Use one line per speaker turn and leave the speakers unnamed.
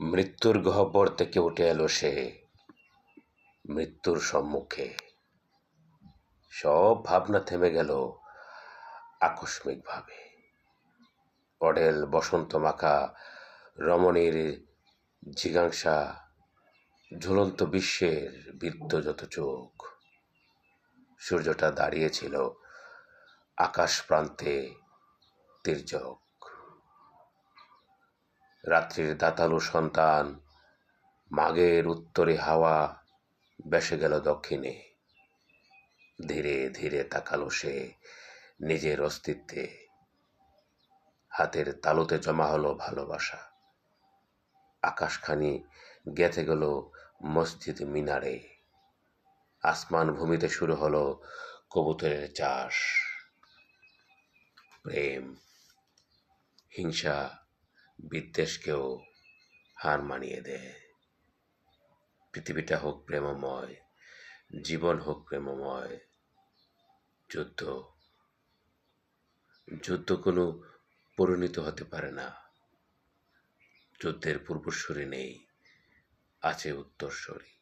মৃত্যুর গহ্বর থেকে উঠে এলো সে, মৃত্যুর সম্মুখে। সব ভাবনা থেমে গেল আকস্মিকভাবে। অডেল বসন্ত মাখা রমণীর জিজ্ঞাসা, ঝুলন্ত বিশ্বের বিদ্যযত চোখ। সূর্যটা দাঁড়িয়েছিল আকাশ প্রান্তে তির্যক। রাত্রির দাতালু সন্তান মাঘের উত্তরে হাওয়া বেসে গেল দক্ষিণে। ধীরে ধীরে তাকালো সে নিজের অস্তিত্বে। হাতের তালুতে জমা হলো ভালোবাসা। আকাশখানি গেঁথে গেল মসজিদ মিনারে। আসমান ভূমিতে শুরু হলো কবুতরের চাষ। প্রেম, হিংসা, বিদ্বেষকেও হার মানিয়ে দেয়। পৃথিবীটা হোক প্রেমময়, জীবন হোক প্রেমময়। যুদ্ধ যুদ্ধ কোনো পরিণত হতে পারে না। যুদ্ধের পূর্বসূরি নেই, আছে উত্তরসূরি।